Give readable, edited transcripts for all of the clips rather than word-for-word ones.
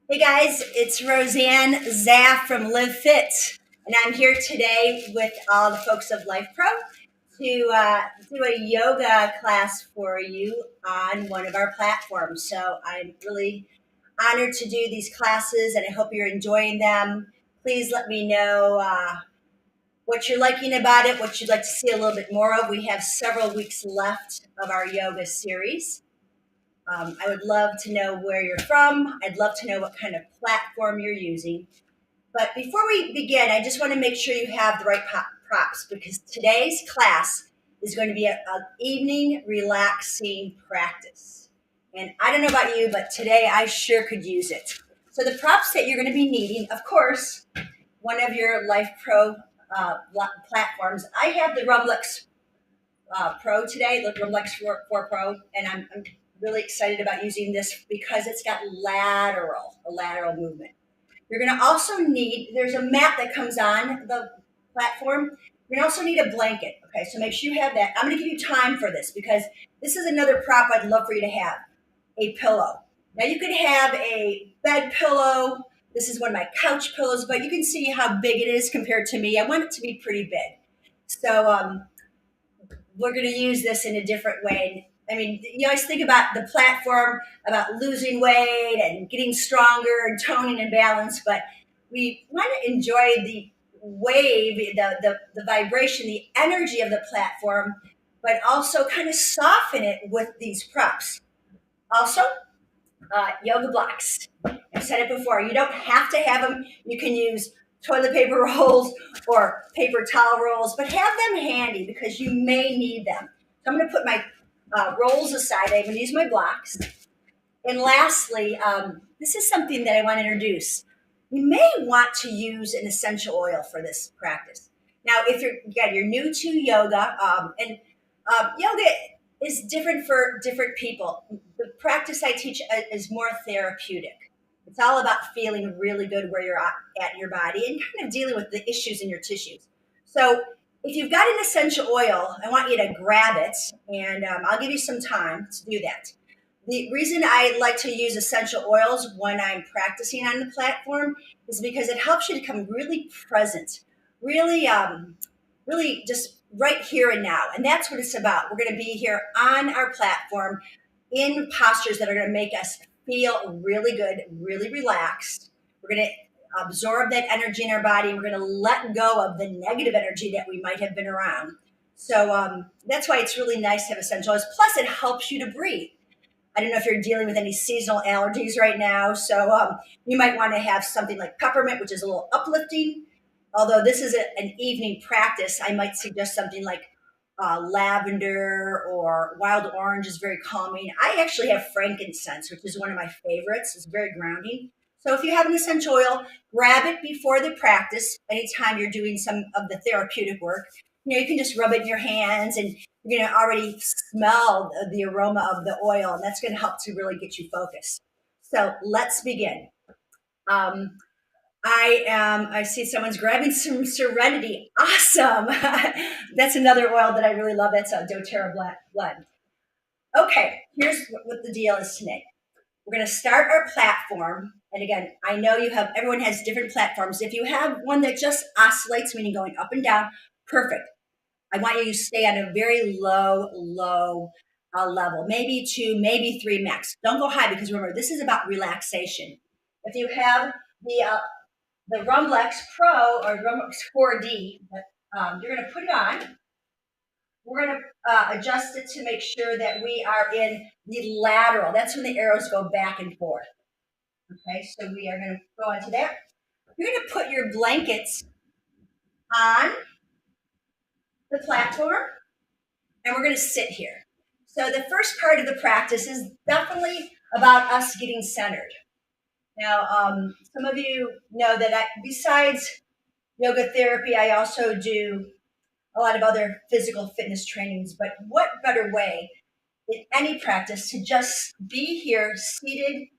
Hey guys, it's Roseanne Zaff from Live Fit, and I'm here today with all the folks of Life Pro to do a yoga class for you on one of our platforms. So I'm really honored to do these classes, and I hope you're enjoying them. Please let me know what you're liking about it, what you'd like to see a little bit more of. We have several weeks left of our yoga series. I would love to know where you're from. I'd love to know what kind of platform you're using. But before we begin, I just want to make sure you have the right props because today's class is going to be an evening relaxing practice. And I don't know about you, but today I sure could use it. So the props that you're going to be needing, of course, one of your Life Pro platforms. I have the Rumlex Pro today, the Relax 4 Pro, and I'm really excited about using this because it's got a lateral movement. You're going to also need, there's a mat that comes on the platform. You're going to also need a blanket. Okay, so make sure you have that. I'm going to give you time for this because this is another prop I'd love for you to have, a pillow. Now you could have a bed pillow. This is one of my couch pillows, but you can see how big it is compared to me. I want it to be pretty big. So we're going to use this in a different way. I mean, you always think about the platform, about losing weight and getting stronger and toning and balance, but we want to enjoy the wave, the vibration, the energy of the platform, but also kind of soften it with these props. Also, yoga blocks. I've said it before. You don't have to have them. You can use toilet paper rolls or paper towel rolls, but have them handy because you may need them. So I'm going to put my rolls aside. I'm going to use my blocks. And lastly, this is something that I want to introduce. You may want to use an essential oil for this practice. Now, if you're new to yoga, and yoga is different for different people. The practice I teach is more therapeutic. It's all about feeling really good where you're at in your body and kind of dealing with the issues in your tissues. So, if you've got an essential oil, I want you to grab it, and I'll give you some time to do that. The reason I like to use essential oils when I'm practicing on the platform is because it helps you to come really present, really, really just right here and now. And that's what it's about. We're going to be here on our platform in postures that are going to make us feel really good, really relaxed. We're going to absorb that energy in our body. We're going to let go of the negative energy that we might have been around. So that's why it's really nice to have essential oils. Plus, it helps you to breathe. I don't know if you're dealing with any seasonal allergies right now. So you might want to have something like peppermint, which is a little uplifting. Although this is an evening practice, I might suggest something like lavender or wild orange is very calming. I actually have frankincense, which is one of my favorites. It's very grounding. So if you have an essential oil, grab it before the practice. Anytime you're doing some of the therapeutic work, you can just rub it in your hands and you're going to already smell the aroma of the oil, and that's going to help to really get you focused. So let's begin. Um, I see someone's grabbing some Serenity. Awesome. That's another oil that I really love. That's a doTERRA blend. Okay, here's what the deal is today. We're going to start our platform. And again, I know everyone has different platforms. If you have one that just oscillates, meaning going up and down, perfect. I want you to stay on a very low level, maybe 2, maybe 3 max. Don't go high because remember, this is about relaxation. If you have the Rumblex Pro or Rumblex 4D, you're going to put it on. We're going to adjust it to make sure that we are in the lateral. That's when the arrows go back and forth. Okay, so we are going to go into that. You're going to put your blankets on the platform, and we're going to sit here. So the first part of the practice is definitely about us getting centered. Now, some of you know that besides yoga therapy, I also do a lot of other physical fitness trainings, but what better way in any practice to just be here seated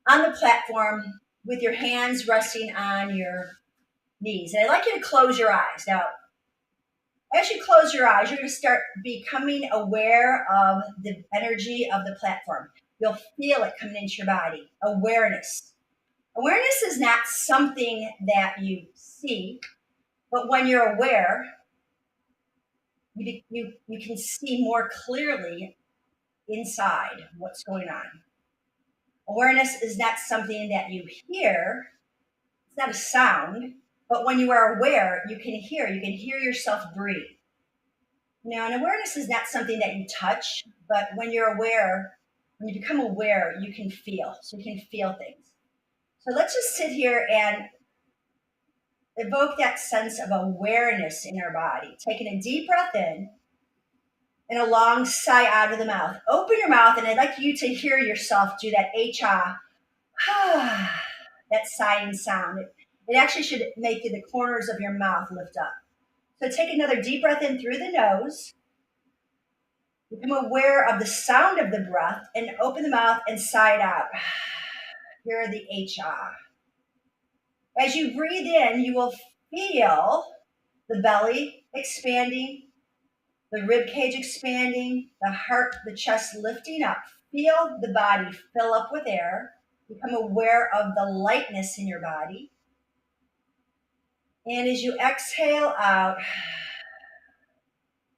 on the platform with your hands resting on your knees. And I'd like you to close your eyes. Now, as you close your eyes, you're going to start becoming aware of the energy of the platform. You'll feel it coming into your body, awareness. Awareness is not something that you see, but when you're aware, you can see more clearly inside what's going on. Awareness is not something that you hear, it's not a sound, but when you are aware, you can hear yourself breathe. Now, an awareness is not something that you touch, but when you're aware, when you become aware, you can feel. So you can feel things. So let's just sit here and evoke that sense of awareness in our body. Taking a deep breath in and a long sigh out of the mouth. Open your mouth, and I'd like you to hear yourself do that ha, that sighing sound. It actually should make the corners of your mouth lift up. So take another deep breath in through the nose. Become aware of the sound of the breath and open the mouth and sigh it out. Hear the ha. As you breathe in, you will feel the belly expanding, the rib cage expanding, the heart, the chest lifting up. Feel the body fill up with air. Become aware of the lightness in your body. And as you exhale out,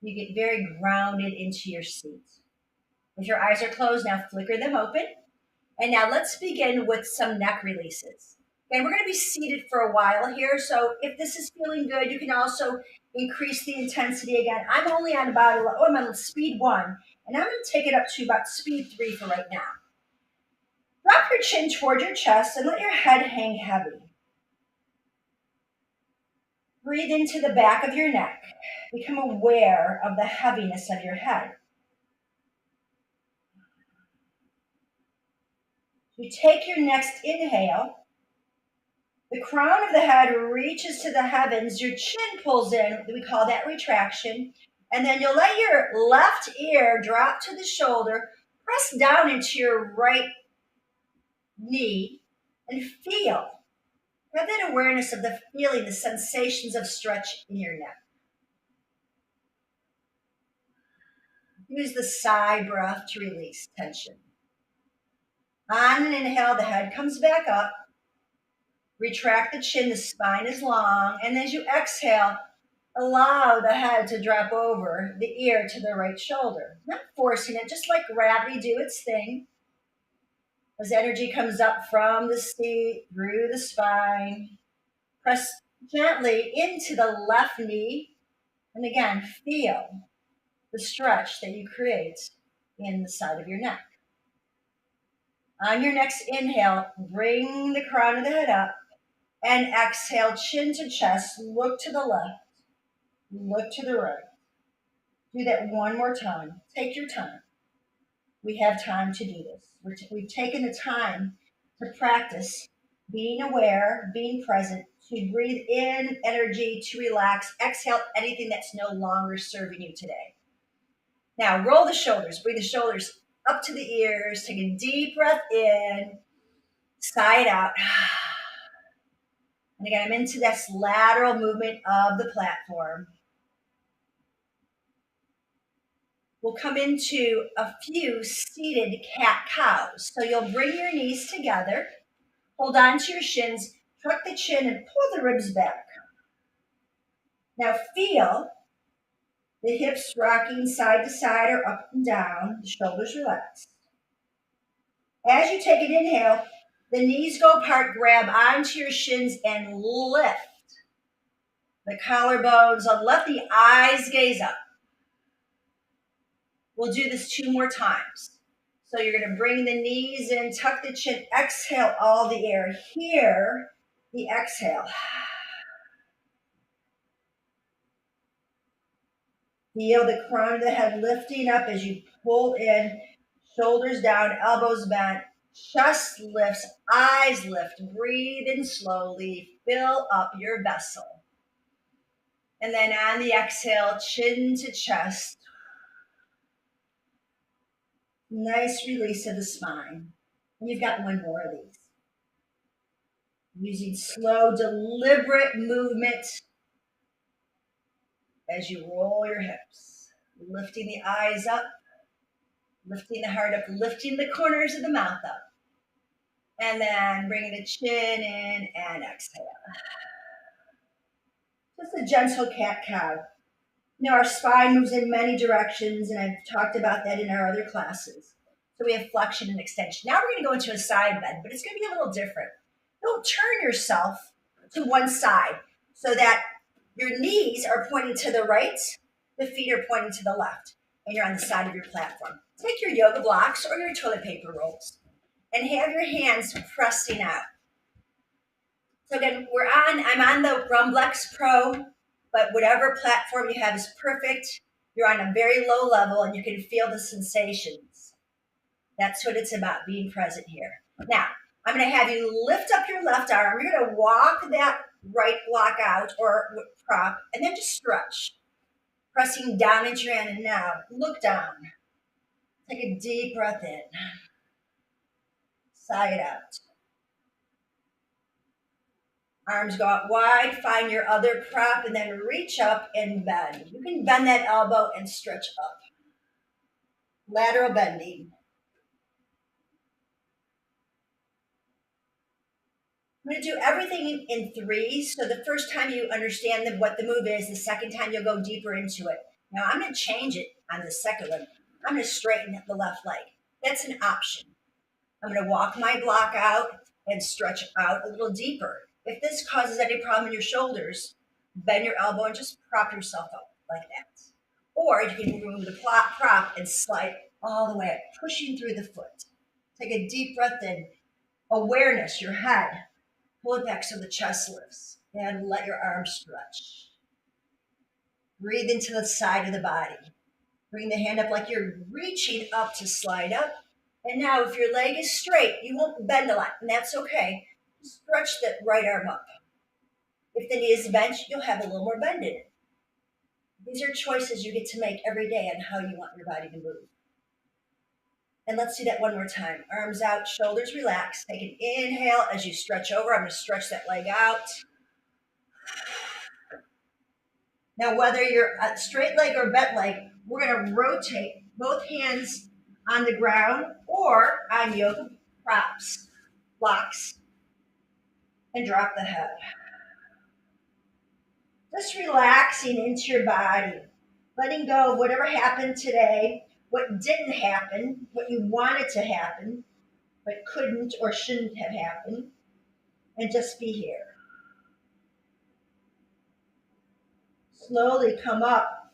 you get very grounded into your seat. If your eyes are closed, now flicker them open. And now let's begin with some neck releases. And we're going to be seated for a while here. So if this is feeling good, you can also increase the intensity again. I'm only on I'm on speed 1. And I'm going to take it up to about speed 3 for right now. Drop your chin toward your chest and let your head hang heavy. Breathe into the back of your neck. Become aware of the heaviness of your head. You take your next inhale. The crown of the head reaches to the heavens. Your chin pulls in. We call that retraction. And then you'll let your left ear drop to the shoulder. Press down into your right knee and feel. Have that awareness of the feeling, the sensations of stretch in your neck. Use the sigh breath to release tension. On an inhale, the head comes back up. Retract the chin, the spine is long. And as you exhale, allow the head to drop over the ear to the right shoulder. Not forcing it, just like gravity do its thing. As energy comes up from the seat, through the spine, press gently into the left knee. And again, feel the stretch that you create in the side of your neck. On your next inhale, bring the crown of the head up and exhale, chin to chest, look to the left, look to the right. Do that one more time. Take your time. We have time to do this. We've taken the time to practice being aware, being present, to breathe in energy, to relax, exhale anything that's no longer serving you today. Now roll the shoulders, bring the shoulders up to the ears, take a deep breath in, sigh it out. And again, I'm into this lateral movement of the platform. We'll come into a few seated cat-cows. So you'll bring your knees together, hold on to your shins, tuck the chin, and pull the ribs back. Now feel the hips rocking side to side or up and down, the shoulders relaxed. As you take an inhale, the knees go apart, grab onto your shins and lift the collarbones up. Let the eyes gaze up. We'll do this 2 more times. So you're going to bring the knees in, tuck the chin, exhale all the air. Hear the exhale. Feel the crown of the head lifting up as you pull in, shoulders down, elbows bent, chest lifts, eyes lift. Breathe in slowly, fill up your vessel. And then on the exhale, chin to chest. Nice release of the spine. And you've got 1 more of these. Using slow, deliberate movement as you roll your hips. Lifting the eyes up, lifting the heart up, lifting the corners of the mouth up. And then bring the chin in and exhale. Just a gentle cat-cow. Our spine moves in many directions, and I've talked about that in our other classes. So we have flexion and extension. Now we're going to go into a side bend, but it's going to be a little different. Don't turn yourself to one side so that your knees are pointing to the right, the feet are pointing to the left, and you're on the side of your platform. Take your yoga blocks or your toilet paper rolls and have your hands pressing out. So again, I'm on the Rumblex Pro, but whatever platform you have is perfect. You're on a very low level and you can feel the sensations. That's what it's about, being present here. Now, I'm going to have you lift up your left arm. You're going to walk that right block out or prop and then just stretch. Pressing down into your hand, and now look down. Take a deep breath in. Sigh it out. Arms go out wide, find your other prop, and then reach up and bend. You can bend that elbow and stretch up. Lateral bending. I'm going to do everything in threes. So the first time you understand what the move is, the second time you'll go deeper into it. Now I'm going to change it on the second one. I'm going to straighten the left leg. That's an option. I'm going to walk my block out and stretch out a little deeper. If this causes any problem in your shoulders, bend your elbow and just prop yourself up like that. Or you can remove the prop and slide all the way up, pushing through the foot. Take a deep breath in. Awareness, your head. Pull it back so the chest lifts. And let your arms stretch. Breathe into the side of the body. Bring the hand up like you're reaching up to slide up. And now if your leg is straight, you won't bend a lot, and that's okay. Stretch that right arm up. If the knee is bent, you'll have a little more bend in it. These are choices you get to make every day on how you want your body to move. And let's do that one more time. Arms out, shoulders relaxed. Take an inhale as you stretch over. I'm going to stretch that leg out. Now, whether you're a straight leg or bent leg, we're going to rotate both hands on the ground or on yoga props, blocks, and drop the head. Just relaxing into your body, letting go of whatever happened today, what didn't happen, what you wanted to happen, but couldn't or shouldn't have happened, and just be here. Slowly come up,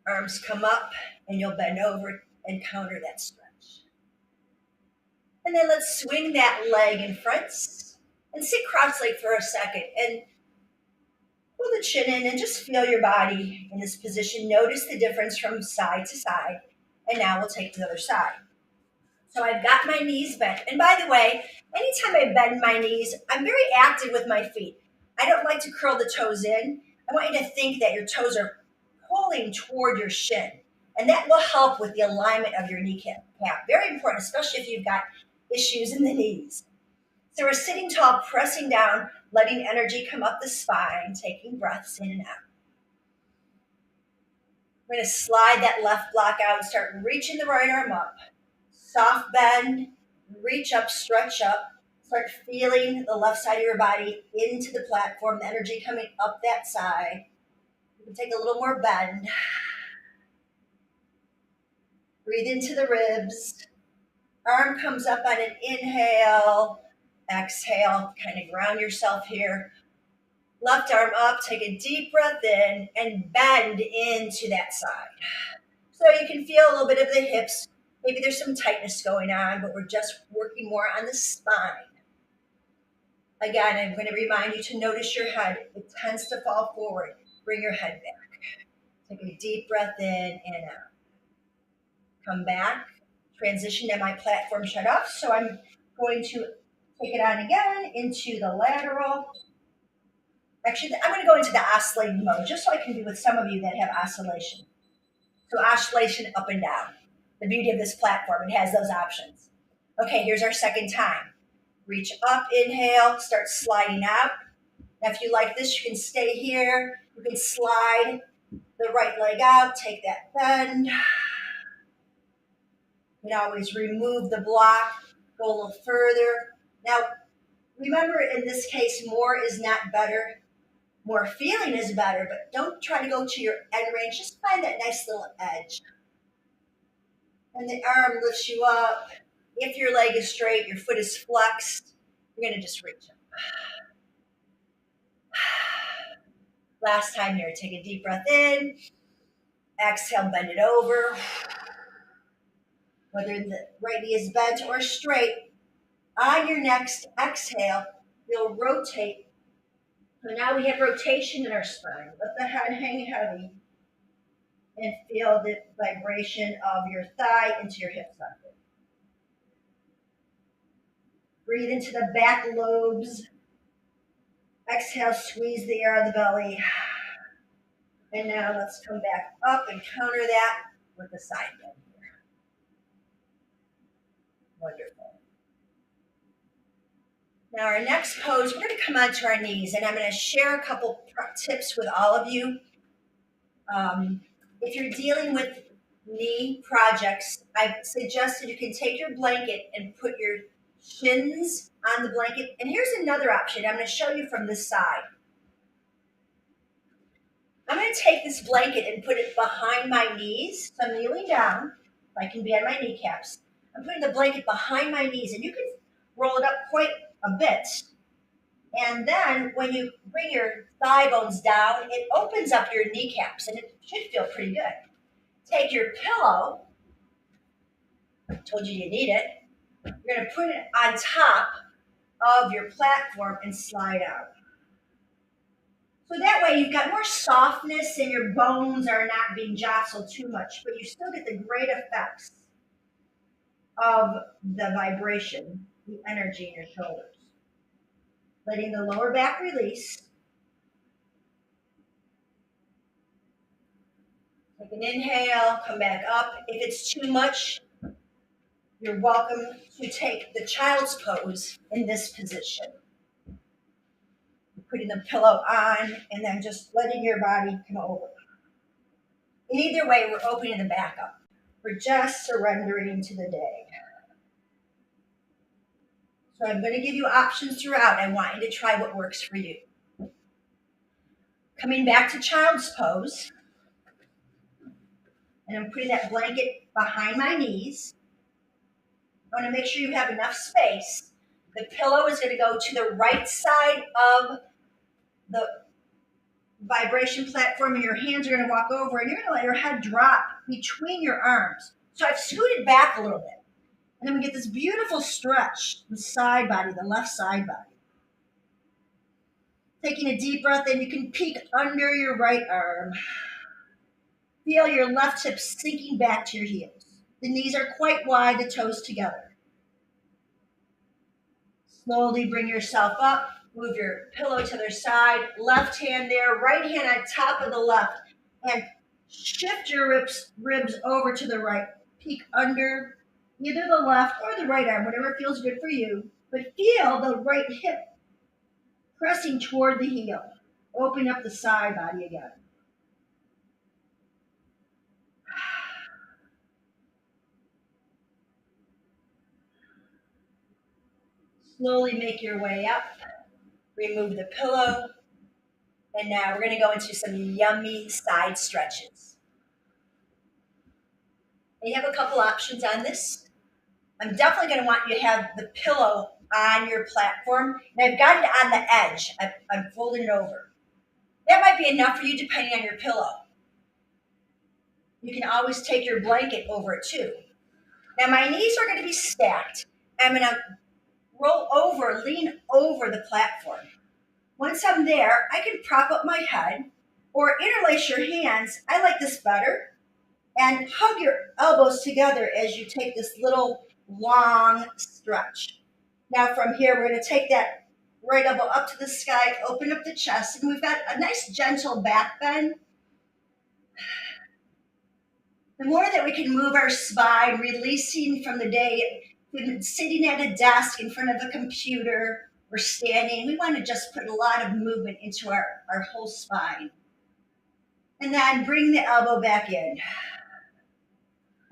arms come up, and you'll bend over and counter that stretch. And then let's swing that leg in front and sit cross-legged for a second and pull the chin in and just feel your body in this position. Notice the difference from side to side. And now we'll take the other side. So I've got my knees bent. And by the way, anytime I bend my knees, I'm very active with my feet. I don't like to curl the toes in. I want you to think that your toes are pulling toward your shin. And that will help with the alignment of your kneecap. Very important, especially if you've got issues in the knees. So we're sitting tall, pressing down, letting energy come up the spine, taking breaths in and out. We're going to slide that left block out and start reaching the right arm up. Soft bend, reach up, stretch up. Start feeling the left side of your body into the platform, the energy coming up that side. You can take a little more bend. Breathe into the ribs. Arm comes up on an inhale. Exhale, kind of ground yourself here. Left arm up, take a deep breath in and bend into that side. So you can feel a little bit of the hips. Maybe there's some tightness going on, but we're just working more on the spine. Again, I'm going to remind you to notice your head. It tends to fall forward. Bring your head back. Take a deep breath in and out. Come back. Transition and my platform shut off. So I'm going to take it on again into the lateral. Actually, I'm going to go into the oscillating mode just so I can do with some of you that have oscillation. So oscillation up and down. The beauty of this platform, it has those options. Okay, here's our second time. Reach up, inhale, start sliding out. Now, if you like this, you can stay here. You can slide the right leg out, take that bend. You can always remove the block, Go a little further. Now, remember in this case, more is not better. More feeling is better, but don't try to go to your end range. Just find that nice little edge. And the arm lifts you up. If your leg is straight, your foot is flexed, you're going to just reach up. Last time here, take a deep breath in. Exhale, bend it over. Whether the right knee is bent or straight, on your next exhale, you'll rotate. So now we have rotation in our spine. Let the head hang heavy and feel the vibration of your thigh into your hip socket. Breathe into the back lobes. Exhale, squeeze the air out of the belly. And now let's come back up and counter that with the side bend here. Wonderful. Now our next pose, we're going to come onto our knees, and I'm going to share a couple tips with all of you. If you're dealing with knee projects, I've suggested you can take your blanket and put your shins on the blanket. And here's another option. I'm going to show you from this side. I'm going to take this blanket and put it behind my knees. So I'm kneeling down. I can be on my kneecaps. I'm putting the blanket behind my knees, and you can roll it up quite a bit. And then when you bring your thigh bones down, it opens up your kneecaps, and it should feel pretty good. Take your pillow. I told you need it. You're going to put it on top of your platform and slide out. So that way you've got more softness and your bones are not being jostled too much, but you still get the great effects of the vibration, the energy in your shoulders. Letting the lower back release. Take an inhale, come back up. If it's too much, you're welcome to take the child's pose in this position. Putting the pillow on and then just letting your body come over. In either way, we're opening the back up. We're just surrendering to the day. So I'm going to give you options throughout. I want you to try what works for you. Coming back to child's pose. And I'm putting that blanket behind my knees. I want to make sure you have enough space. The pillow is going to go to the right side of the vibration platform, and your hands are going to walk over, and you're going to let your head drop between your arms. So I've scooted back a little bit. And then we get this beautiful stretch, the side body, the left side body. Taking a deep breath in, you can peek under your right arm. Feel your left hip sinking back to your heels. The knees are quite wide, the toes together. Slowly bring yourself up. Move your pillow to their side. Left hand there, right hand on top of the left. And shift your ribs over to the right. Peek under either the left or the right arm, whatever feels good for you. But feel the right hip pressing toward the heel. Open up the side body again. Slowly make your way up. Remove the pillow. And now we're going to go into some yummy side stretches. And you have a couple options on this. I'm definitely going to want you to have the pillow on your platform. And I've got it on the edge. I'm folding it over. That might be enough for you depending on your pillow. You can always take your blanket over it too. Now my knees are going to be stacked. I'm going to roll over, lean over the platform. Once I'm there, I can prop up my head or interlace your hands. I like this better. And hug your elbows together as you take this little long stretch. Now from here, we're going to take that right elbow up to the sky, open up the chest, and we've got a nice gentle back bend. The more that we can move our spine, releasing from the day, we've been sitting at a desk in front of a computer or standing, we want to just put a lot of movement into our whole spine. And then bring the elbow back in.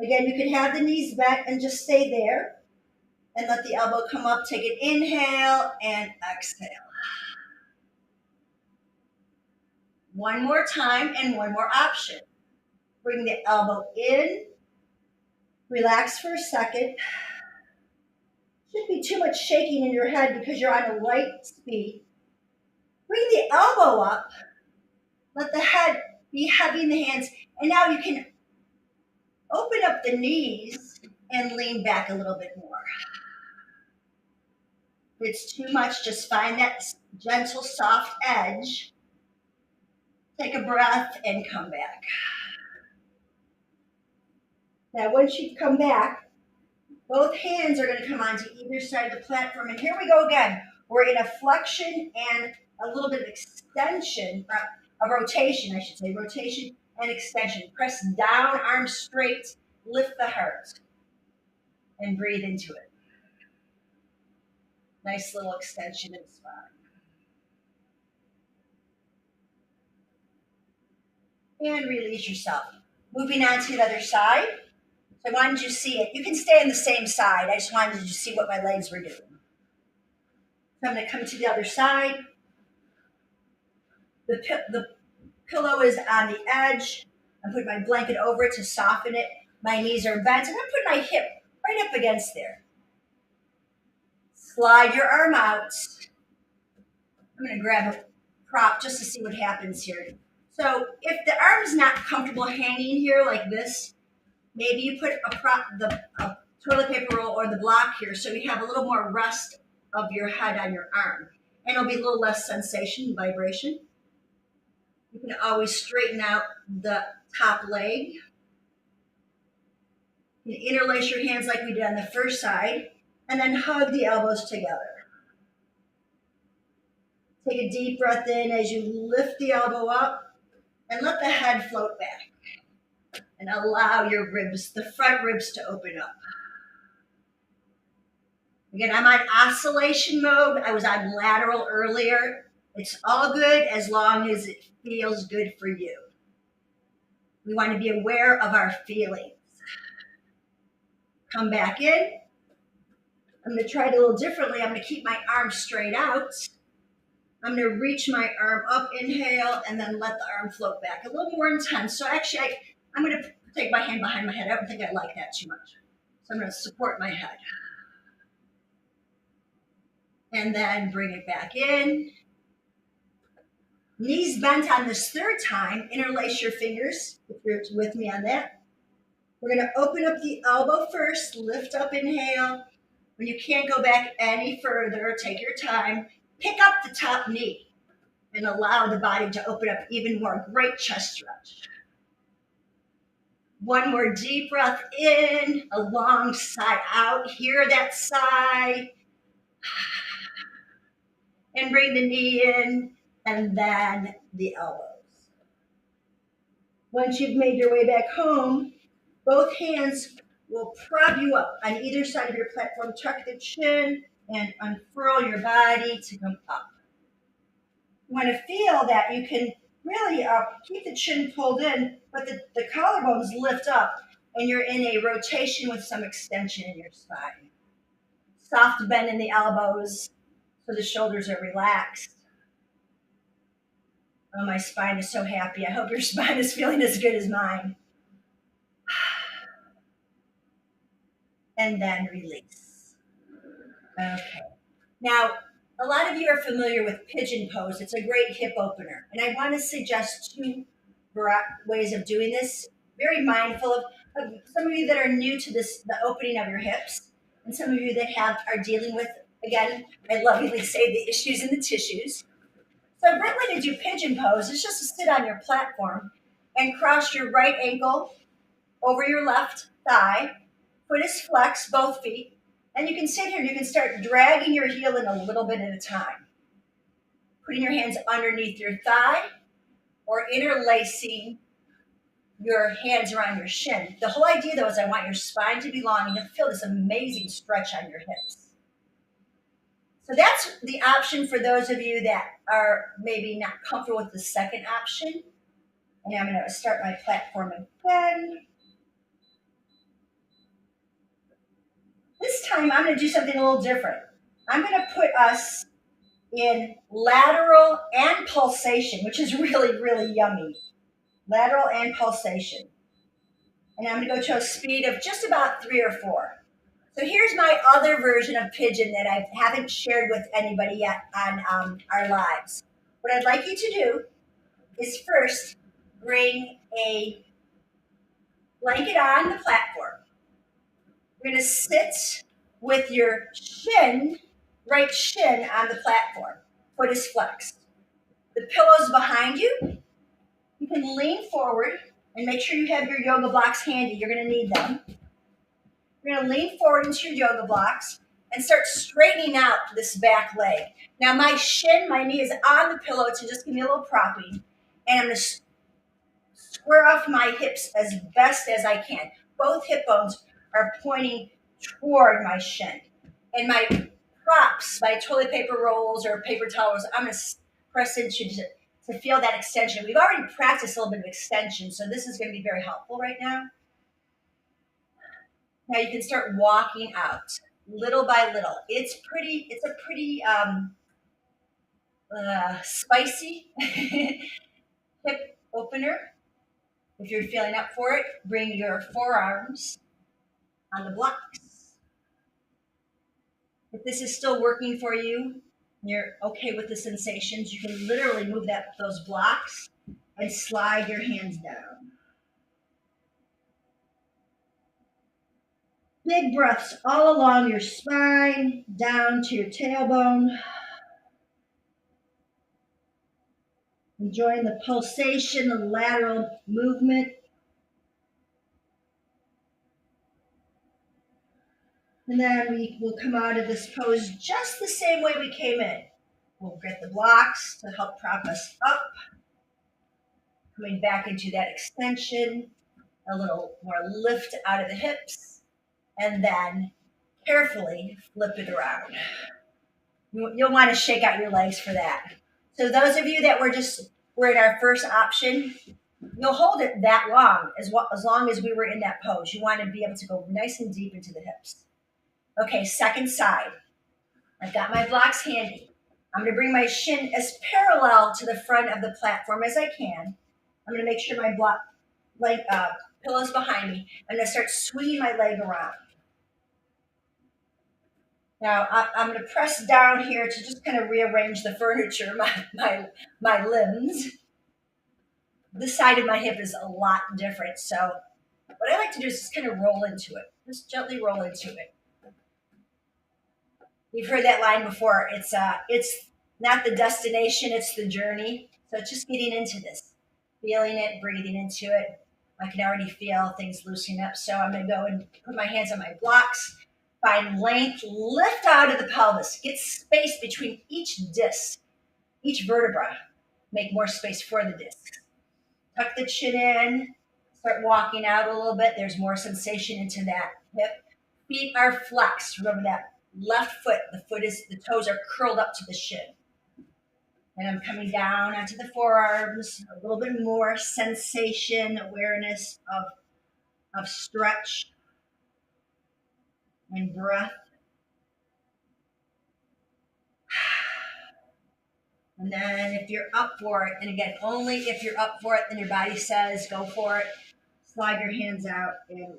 Again, you can have the knees bent and just stay there. And let the elbow come up. Take an inhale and exhale. One more time and one more option. Bring the elbow in. Relax for a second. Shouldn't be too much shaking in your head because you're on a light speed. Bring the elbow up. Let the head be heavy in the hands. And now you can open up the knees and lean back a little bit more. If it's too much, just find that gentle, soft edge. Take a breath and come back. Now, once you come back, both hands are going to come onto either side of the platform. And here we go again. We're in a flexion and a little bit of extension, a rotation, I should say, rotation and extension. Press down, arms straight, lift the heart, and breathe into it. Nice little extension in the spine. And release yourself. Moving on to the other side. So I wanted you to see it. You can stay on the same side. I just wanted you to see what my legs were doing. So I'm going to come to the other side. The pillow is on the edge. I'm putting my blanket over it to soften it. My knees are bent, and I'm putting my hip right up against there. Slide your arm out. I'm going to grab a prop just to see what happens here. So if the arm is not comfortable hanging here like this, maybe you put a toilet paper roll or the block here so you have a little more rest of your head on your arm. And it'll be a little less sensation, vibration. You can always straighten out the top leg. You can interlace your hands like we did on the first side, and then hug the elbows together. Take a deep breath in as you lift the elbow up, and let the head float back. And allow your ribs, the front ribs, to open up. Again, I'm on oscillation mode. I was on lateral earlier. It's all good as long as it feels good for you. We want to be aware of our feelings. Come back in. I'm going to try it a little differently. I'm going to keep my arm straight out. I'm going to reach my arm up, inhale, and then let the arm float back. A little more intense. So actually, I'm going to take my hand behind my head. I don't think I like that too much. So I'm going to support my head. And then bring it back in. Knees bent on this third time. Interlace your fingers if you're with me on that. We're going to open up the elbow first. Lift up, inhale. When you can't go back any further, take your time. Pick up the top knee and allow the body to open up even more. Great chest stretch. One more deep breath in, a long sigh out. Hear that sigh. And bring the knee in, and then the elbows. Once you've made your way back home, both hands will prop you up on either side of your platform. Tuck the chin and unfurl your body to come up. You want to feel that you can really keep the chin pulled in, but the collarbones lift up, and you're in a rotation with some extension in your spine. Soft bend in the elbows so the shoulders are relaxed. Oh, my spine is so happy. I hope your spine is feeling as good as mine. And then release. Okay. Now, a lot of you are familiar with pigeon pose. It's a great hip opener. And I want to suggest two ways of doing this. Very mindful of some of you that are new to this, the opening of your hips, and some of you that are dealing with, again, I lovingly say, the issues in the tissues. So a great way to do pigeon pose is just to sit on your platform and cross your right ankle over your left thigh. Foot is flexed, both feet. And you can sit here and you can start dragging your heel in a little bit at a time. Putting your hands underneath your thigh or interlacing your hands around your shin. The whole idea, though, is I want your spine to be long and you'll feel this amazing stretch on your hips. So that's the option for those of you that are maybe not comfortable with the second option. And I'm going to start my platform again. This time I'm going to do something a little different. I'm going to put us in lateral and pulsation, which is really, really yummy. Lateral and pulsation. And I'm going to go to a speed of just about 3 or 4. So here's my other version of pigeon that I haven't shared with anybody yet on our lives. What I'd like you to do is first bring a blanket on the platform. You're going to sit with your right shin on the platform. Foot is flexed. The pillow's behind you. You can lean forward and make sure you have your yoga blocks handy. You're going to need them. You're going to lean forward into your yoga blocks and start straightening out this back leg. Now my knee is on the pillow to just give me a little propping. And I'm going to square off my hips as best as I can. Both hip bones are pointing toward my shin. And my props, my toilet paper rolls or paper towels, I'm going to press into to feel that extension. We've already practiced a little bit of extension, so this is going to be very helpful right now. Now you can start walking out little by little. It's a pretty spicy hip opener. If you're feeling up for it, bring your forearms on the blocks. If this is still working for you, you're okay with the sensations, you can literally move those blocks and slide your hands down. Big breaths all along your spine, down to your tailbone. Enjoying the pulsation, the lateral movement. And then we will come out of this pose just the same way we came in. We'll get the blocks to help prop us up. Coming back into that extension, a little more lift out of the hips, and then carefully flip it around. You'll want to shake out your legs for that. So those of you that were in our first option, you'll hold it that long, as long as we were in that pose. You want to be able to go nice and deep into the hips. Okay, second side. I've got my blocks handy. I'm going to bring my shin as parallel to the front of the platform as I can. I'm going to make sure my pillow's behind me. I'm going to start swinging my leg around. Now I'm going to press down here to just kind of rearrange the furniture, my limbs. This side of my hip is a lot different. So what I like to do is just kind of roll into it. Just gently roll into it. You've heard that line before. It's not the destination, it's the journey. So it's just getting into this, feeling it, breathing into it. I can already feel things loosening up. So I'm going to go and put my hands on my blocks. Find length, lift out of the pelvis. Get space between each disc, each vertebra. Make more space for the discs. Tuck the chin in. Start walking out a little bit. There's more sensation into that hip. Feet are flexed. Remember that left foot. The toes are curled up to the shin. And I'm coming down onto the forearms. A little bit more sensation, awareness of stretch and breath. And then if you're up for it, and again, only if you're up for it, then your body says, go for it. Slide your hands out. And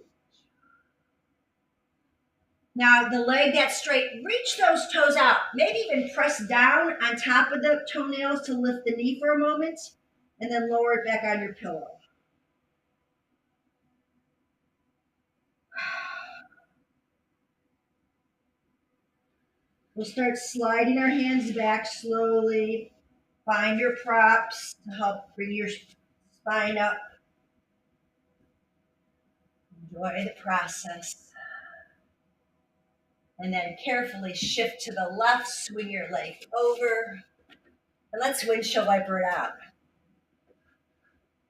now the leg that's straight, reach those toes out. Maybe even press down on top of the toenails to lift the knee for a moment, and then lower it back on your pillow. We'll start sliding our hands back slowly. Find your props to help bring your spine up. Enjoy the process. And then carefully shift to the left, swing your leg over. And let's windshield wiper it out.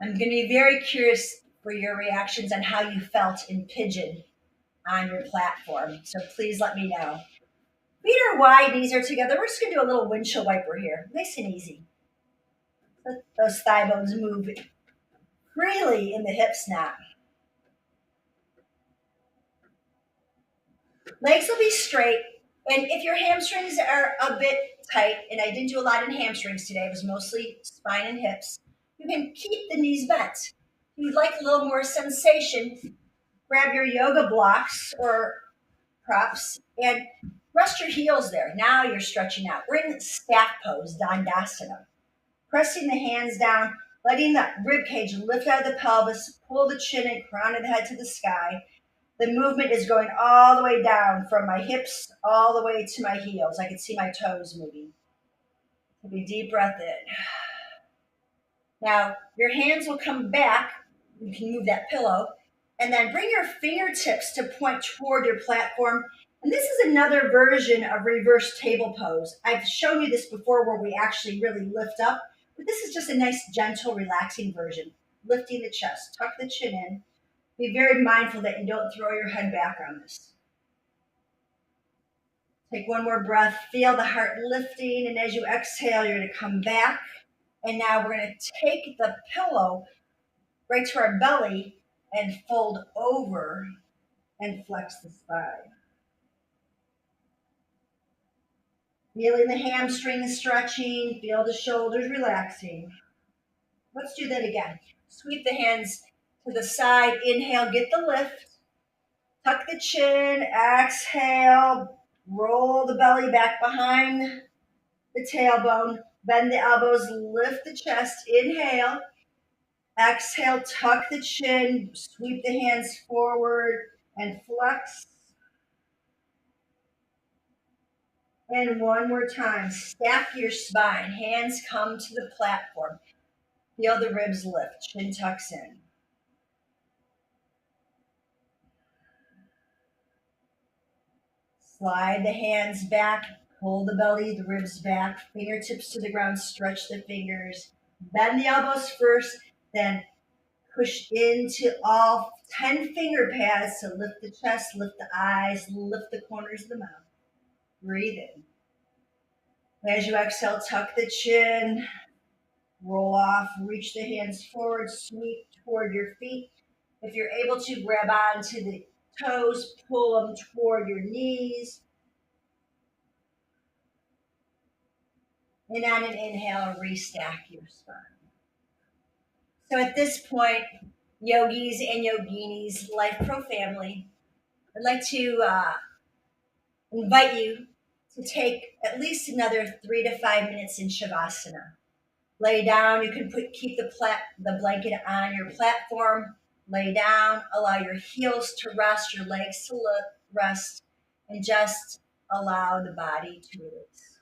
I'm going to be very curious for your reactions on how you felt in pigeon on your platform. So please let me know. Feet are wide, knees are together. We're just going to do a little windshield wiper here. Nice and easy. Let those thigh bones move freely in the hips now. Legs will be straight. And if your hamstrings are a bit tight, and I didn't do a lot in hamstrings today, it was mostly spine and hips, you can keep the knees bent. If you'd like a little more sensation, grab your yoga blocks or props and rest your heels there. Now you're stretching out. We're in staff pose, Dandasana. Pressing the hands down, letting the rib cage lift out of the pelvis, pull the chin and crown of the head to the sky. The movement is going all the way down from my hips all the way to my heels. I can see my toes moving. Take a deep breath in. Now, your hands will come back. You can move that pillow. And then bring your fingertips to point toward your platform. And this is another version of reverse table pose. I've shown you this before where we actually really lift up. But this is just a nice, gentle, relaxing version. Lifting the chest. Tuck the chin in. Be very mindful that you don't throw your head back on this. Take one more breath. Feel the heart lifting. And as you exhale, you're going to come back. And now we're going to take the pillow right to our belly and fold over and flex the spine. Feeling the hamstrings stretching. Feel the shoulders relaxing. Let's do that again. Sweep the hands to the side. Inhale, get the lift. Tuck the chin. Exhale. Roll the belly back behind the tailbone. Bend the elbows. Lift the chest. Inhale. Exhale. Tuck the chin. Sweep the hands forward and flex. And one more time. Stack your spine. Hands come to the platform. Feel the ribs lift. Chin tucks in. Slide the hands back, pull the belly, the ribs back, fingertips to the ground, stretch the fingers. Bend the elbows first, then push into all 10 finger pads to lift the chest, lift the eyes, lift the corners of the mouth. Breathe in. As you exhale, tuck the chin, roll off, reach the hands forward, sweep toward your feet. If you're able to, grab onto the toes, pull them toward your knees. And on an inhale, restack your spine. So at this point, yogis and yoginis, Life Pro family, I'd like to invite you to take at least another 3 to 5 minutes in Shavasana. Lay down. You can keep the blanket on your platform. Lay down. Allow your heels to rest, your legs to rest, and just allow the body to release.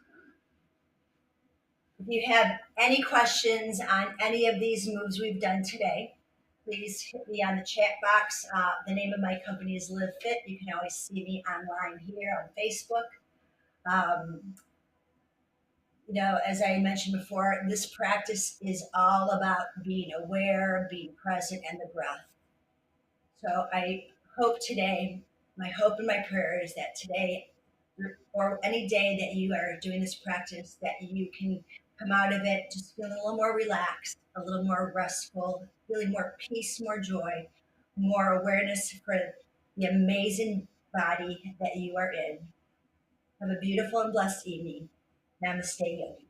If you have any questions on any of these moves we've done today, please hit me on the chat box. The name of my company is Live Fit. You can always see me online here on Facebook. As I mentioned before, this practice is all about being aware, being present, and the breath. So I hope today, my hope and my prayer is that today, or any day that you are doing this practice, that you can come out of it just feeling a little more relaxed, a little more restful, feeling more peace, more joy, more awareness for the amazing body that you are in. Have a beautiful and blessed evening. Namaste, yogi.